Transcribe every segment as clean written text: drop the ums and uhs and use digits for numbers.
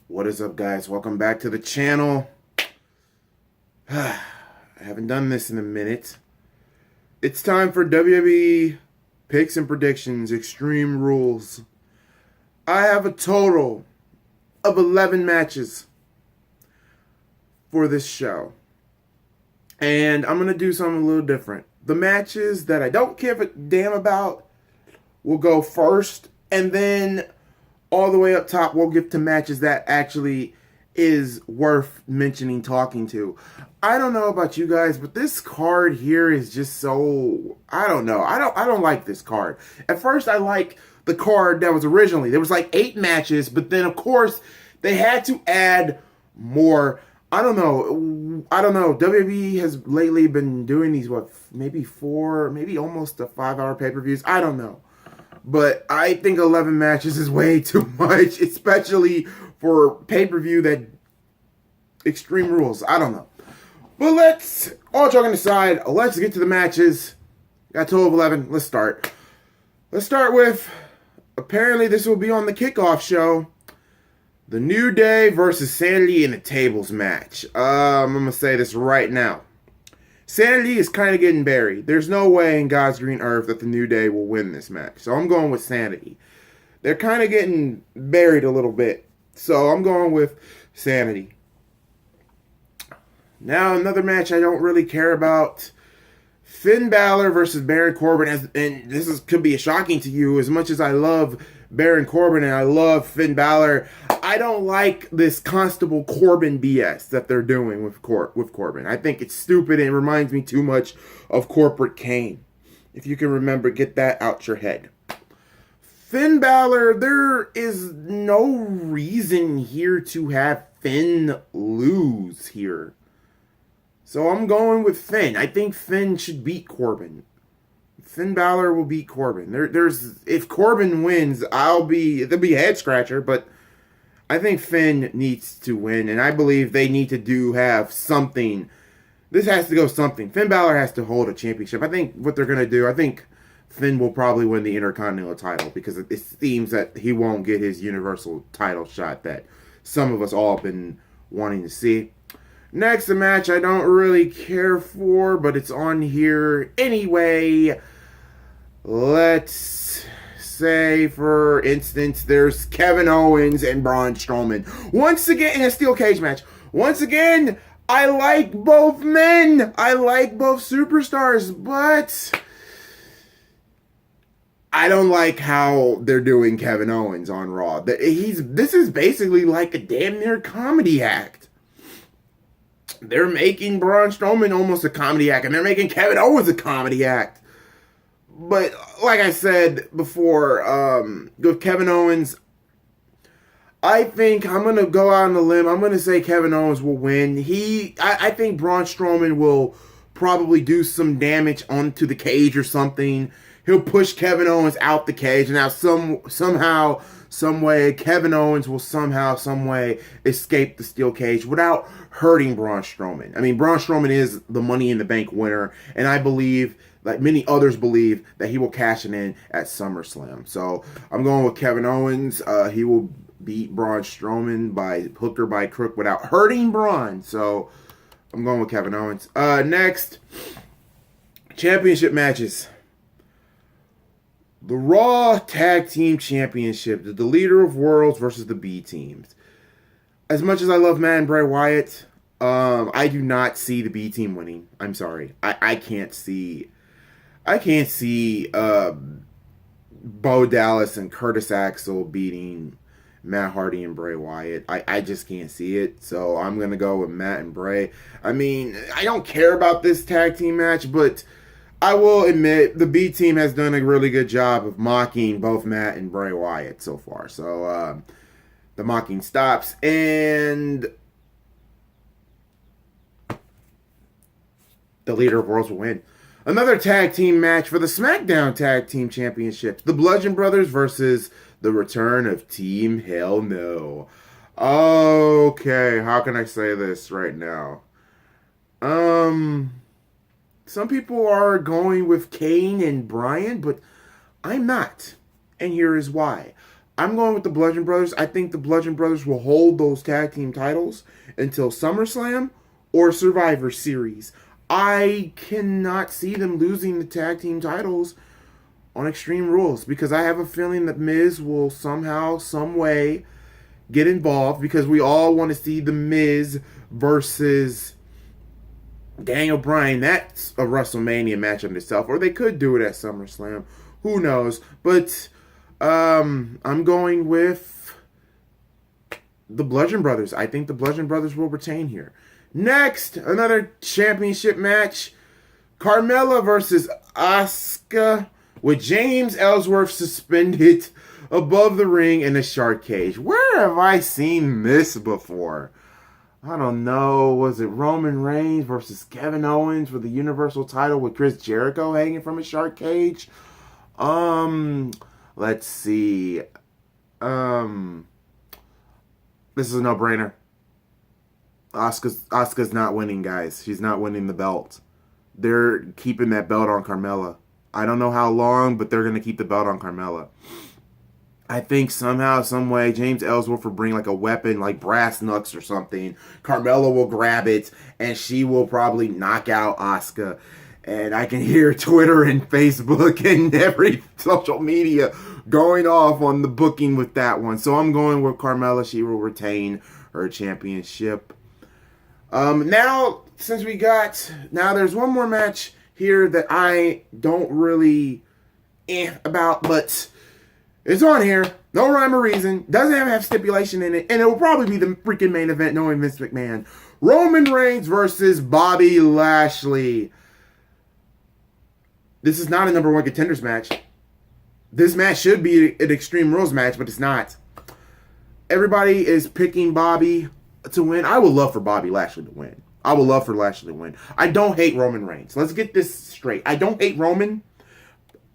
What is up, guys? Welcome back to the channel. I haven't done this in a minute. It's time for WWE Picks and Predictions Extreme Rules. I have a total of 11 matches for this show. And I'm going to do something a little different. The matches that I don't give a damn about will go first, and then all the way up top we'll get to matches that actually is worth mentioning, talking to. I don't know about you guys, but this card here is just so, I don't know. I don't like this card. At first I like the card that was originally. There was like 8 matches, but then of course they had to add more. I don't know. WWE has lately been doing these, maybe 4, maybe almost a 5-hour pay-per-views. I don't know. But I think 11 matches is way too much, especially for pay-per-view that Extreme Rules. I don't know. But all joking aside, let's get to the matches. Got a total of 11. Let's start. Let's start with, apparently this will be on the kickoff show, The New Day versus Sanity in a tables match. I'm going to say this right now. Sanity is kind of getting buried. There's no way in God's green earth that the New Day will win this match. So I'm going with Sanity. They're kind of getting buried a little bit. So I'm going with Sanity. Now another match I don't really care about. Finn Balor versus Baron Corbin. And this could be shocking to you. As much as I love Baron Corbin and I love Finn Balor, I don't like this Constable Corbin BS that they're doing with Corbin. I think it's stupid and it reminds me too much of Corporate Kane. If you can remember, get that out your head. Finn Balor, there is no reason here to have Finn lose here. So I'm going with Finn. I think Finn should beat Corbin. Finn Balor will beat Corbin. If Corbin wins, there'll be a head scratcher, but I think Finn needs to win, and I believe they need to have something. This has to go something. Finn Balor has to hold a championship. I think what they're going to do, I think Finn will probably win the Intercontinental title because it seems that he won't get his Universal title shot that some of us all have been wanting to see. Next, a match I don't really care for, but it's on here anyway. Let's say, for instance, there's Kevin Owens and Braun Strowman. Once again, in a steel cage match. Once again, I like both men. I like both superstars, but I don't like how they're doing Kevin Owens on Raw. This is basically like a damn near comedy act. They're making Braun Strowman almost a comedy act, and they're making Kevin Owens a comedy act. But like I said before, with Kevin Owens, I think I'm going to go out on a limb. I'm going to say Kevin Owens will win. I think Braun Strowman will probably do some damage onto the cage or something. He'll push Kevin Owens out the cage. Now, somehow, some way, Kevin Owens will somehow, some way escape the steel cage without hurting Braun Strowman. I mean, Braun Strowman is the Money in the Bank winner, and I believe, like many others believe, that he will cash it in at SummerSlam. So I'm going with Kevin Owens. He will beat Braun Strowman by hook or by crook without hurting Braun. So I'm going with Kevin Owens. Next, championship matches. The Raw Tag Team Championship. The Leader of Worlds versus the B Teams. As much as I love Matt and Bray Wyatt, I do not see the B Team winning. I'm sorry. I can't see Bo Dallas and Curtis Axel beating Matt Hardy and Bray Wyatt. I just can't see it. So I'm going to go with Matt and Bray. I mean, I don't care about this tag team match, but I will admit the B Team has done a really good job of mocking both Matt and Bray Wyatt so far. So the mocking stops, and the Leader of Worlds will win. Another tag team match for the SmackDown Tag Team Championship. The Bludgeon Brothers versus the return of Team Hell No. Okay, how can I say this right now? Some people are going with Kane and Bryan, but I'm not. And here is why. I'm going with the Bludgeon Brothers. I think the Bludgeon Brothers will hold those tag team titles until SummerSlam or Survivor Series. I cannot see them losing the tag team titles on Extreme Rules because I have a feeling that Miz will somehow, some way get involved because we all want to see the Miz versus Daniel Bryan. That's a WrestleMania match in itself, or they could do it at SummerSlam. Who knows? But I'm going with the Bludgeon Brothers. I think the Bludgeon Brothers will retain here. Next, another championship match. Carmella versus Asuka with James Ellsworth suspended above the ring in a shark cage. Where have I seen this before? I don't know. Was it Roman Reigns versus Kevin Owens for the Universal title with Chris Jericho hanging from a shark cage? Let's see. This is a no-brainer. Asuka's not winning, guys. She's not winning the belt. They're keeping that belt on Carmella. I don't know how long, but they're going to keep the belt on Carmella. I think somehow, some way, James Ellsworth will bring like a weapon, like brass knucks or something. Carmella will grab it, and she will probably knock out Asuka. And I can hear Twitter and Facebook and every social media going off on the booking with that one. So I'm going with Carmella. She will retain her championship. Now, there's one more match here that I don't really about, but it's on here. No rhyme or reason. Doesn't have stipulation in it. And it will probably be the freaking main event knowing Vince McMahon. Roman Reigns versus Bobby Lashley. This is not a number one contenders match. This match should be an Extreme Rules match, but it's not. Everybody is picking Bobby to win. I would love for Bobby Lashley to win. I would love for Lashley to win. I don't hate Roman Reigns. Let's get this straight. I don't hate Roman,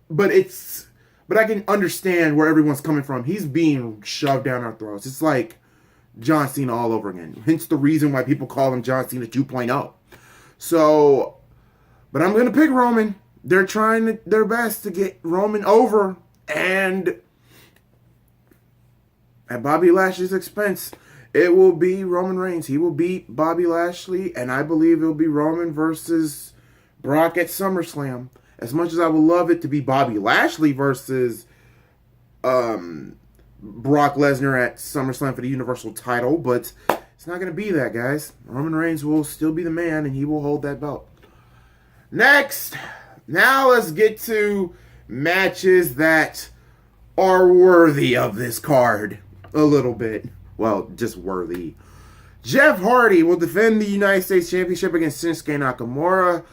but I can understand where everyone's coming from. He's being shoved down our throats. It's like John Cena all over again. Hence the reason why people call him John Cena 2.0. So, but I'm going to pick Roman. They're trying their best to get Roman over, and at Bobby Lashley's expense, it will be Roman Reigns. He will beat Bobby Lashley, and I believe it will be Roman versus Brock at SummerSlam. As much as I would love it to be Bobby Lashley versus Brock Lesnar at SummerSlam for the Universal title, but it's not going to be that, guys. Roman Reigns will still be the man, and he will hold that belt. Next, now let's get to matches that are worthy of this card a little bit. Well, just worthy. Jeff Hardy will defend the United States Championship against Shinsuke Nakamura.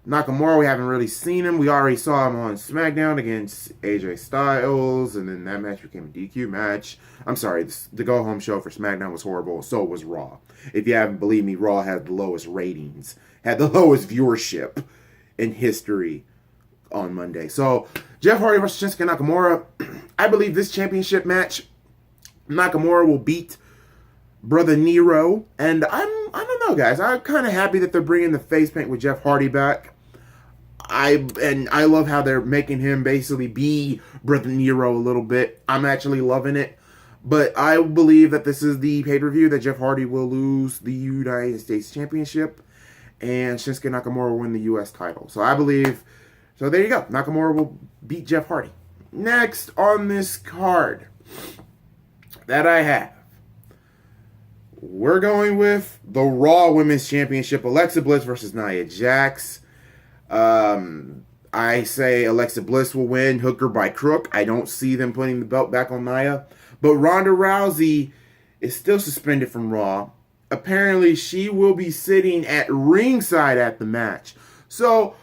Nakamura, we haven't really seen him. We already saw him on SmackDown against AJ Styles, and then that match became a DQ match. I'm sorry, the go-home show for SmackDown was horrible. So was Raw. If you haven't believed me, Raw had the lowest ratings, had the lowest viewership in history on Monday. So, Jeff Hardy versus Shinsuke Nakamura. I believe this championship match, Nakamura will beat Brother Nero. And I don't know, guys. I'm kind of happy that they're bringing the face paint with Jeff Hardy back. I love how they're making him basically be Brother Nero a little bit. I'm actually loving it. But I believe that this is the pay-per-view that Jeff Hardy will lose the United States Championship, and Shinsuke Nakamura will win the U.S. title. So I believe, so there you go. Nakamura will beat Jeff Hardy. Next on this card that I have, we're going with the Raw Women's Championship, Alexa Bliss versus Nia Jax. I say Alexa Bliss will win, hook her by crook. I don't see them putting the belt back on Nia. But Ronda Rousey is still suspended from Raw. Apparently, she will be sitting at ringside at the match. So,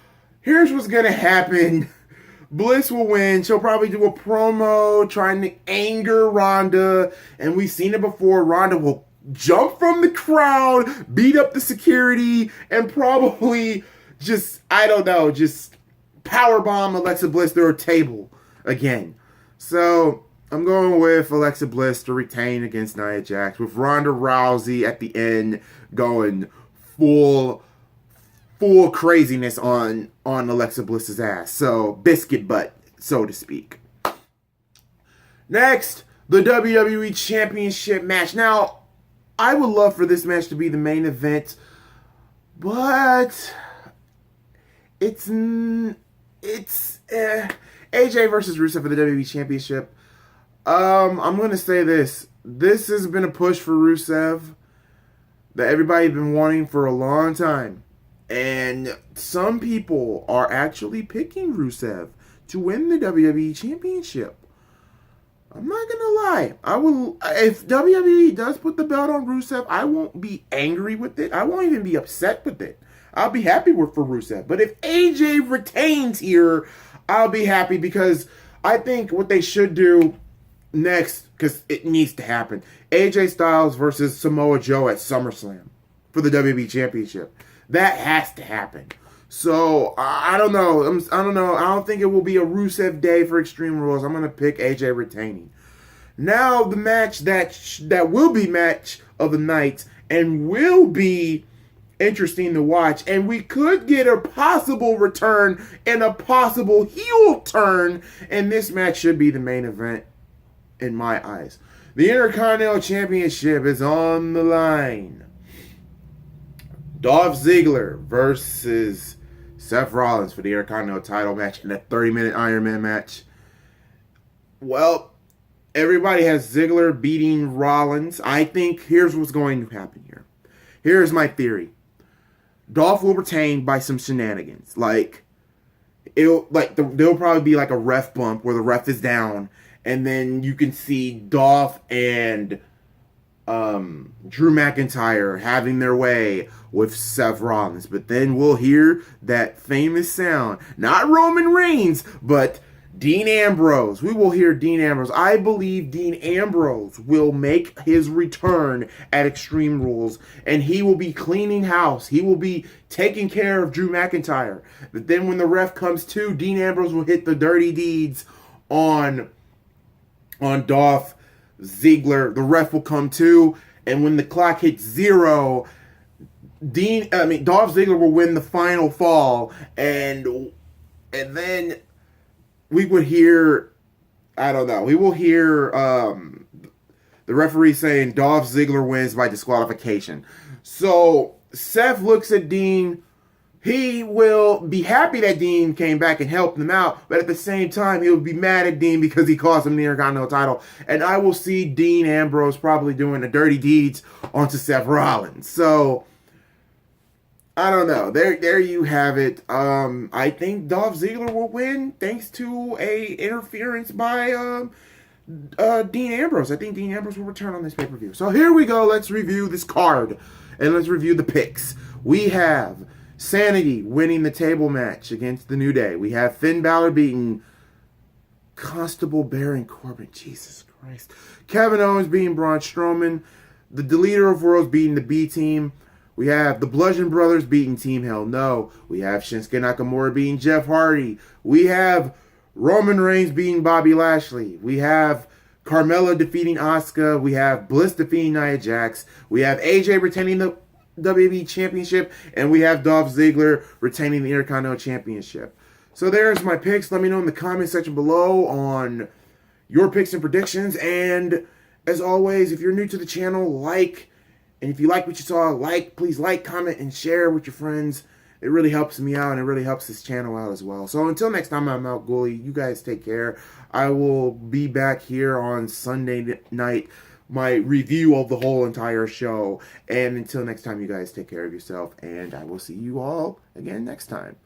here's what's going to happen. Bliss will win. She'll probably do a promo trying to anger Ronda. And we've seen it before. Ronda will jump from the crowd, beat up the security, and probably just powerbomb Alexa Bliss through a table again. So, I'm going with Alexa Bliss to retain against Nia Jax, with Ronda Rousey at the end going full craziness on Alexa Bliss's ass. So, biscuit butt, so to speak. Next, the WWE Championship match. Now, I would love for this match to be the main event, but it's AJ versus Rusev for the WWE Championship. I'm gonna say this. This has been a push for Rusev that everybody's been wanting for a long time. And some people are actually picking Rusev to win the WWE Championship. I'm not gonna lie. I will, if WWE does put the belt on Rusev, I won't be angry with it. I won't even be upset with it. I'll be happy for Rusev. But if AJ retains here, I'll be happy, because I think what they should do next, because it needs to happen, AJ Styles versus Samoa Joe at SummerSlam for the WWE Championship. That has to happen. So, I don't know. I don't think it will be a Rusev day for Extreme Rules. I'm going to pick AJ retaining. Now, the match that will be match of the night and will be interesting to watch, and we could get a possible return and a possible heel turn, and this match should be the main event in my eyes. The Intercontinental Championship is on the line. Dolph Ziggler versus Seth Rollins for the Intercontinental title match in a 30-minute Iron Man match. Well, everybody has Ziggler beating Rollins. I think here's what's going to happen here. Here's my theory. Dolph will retain by some shenanigans. There'll probably be like a ref bump where the ref is down, and then you can see Dolph and Drew McIntyre having their way with Seth Rollins. But then we'll hear that famous sound. Not Roman Reigns, but Dean Ambrose. We will hear Dean Ambrose. I believe Dean Ambrose will make his return at Extreme Rules, and he will be cleaning house. He will be taking care of Drew McIntyre. But then when the ref comes to, Dean Ambrose will hit the dirty deeds on Dolph Ziggler. The ref will come to, and when the clock hits 0, Dolph Ziggler will win the final fall, and then we would hear, I don't know, we will hear the referee saying Dolph Ziggler wins by disqualification. So Seth looks at Dean. He will be happy that Dean came back and helped him out, but at the same time, he'll be mad at Dean because he cost him the Intercontinental title. And I will see Dean Ambrose probably doing the dirty deeds onto Seth Rollins. So, I don't know. There you have it. I think Dolph Ziggler will win thanks to a interference by Dean Ambrose. I think Dean Ambrose will return on this pay-per-view. So here we go. Let's review this card, and let's review the picks. We have Sanity winning the table match against the New Day. We have Finn Balor beating Constable Baron Corbin. Jesus Christ. Kevin Owens beating Braun Strowman. The Deleter of Worlds beating the B-Team. We have the Bludgeon Brothers beating Team Hell No. We have Shinsuke Nakamura beating Jeff Hardy. We have Roman Reigns beating Bobby Lashley. We have Carmella defeating Asuka. We have Bliss defeating Nia Jax. We have AJ retaining the WWE Championship, and we have Dolph Ziggler retaining the Intercontinental Championship. So there's my picks. Let me know in the comment section below on your picks and predictions. And as always, if you're new to the channel, and if you like what you saw, please like, comment, and share with your friends. It really helps me out, and it really helps this channel out as well. So until next time, I'm Out Gully. You guys take care. I will be back here on Sunday night, my review of the whole entire show. And until next time, you guys take care of yourself, and I will see you all again next time.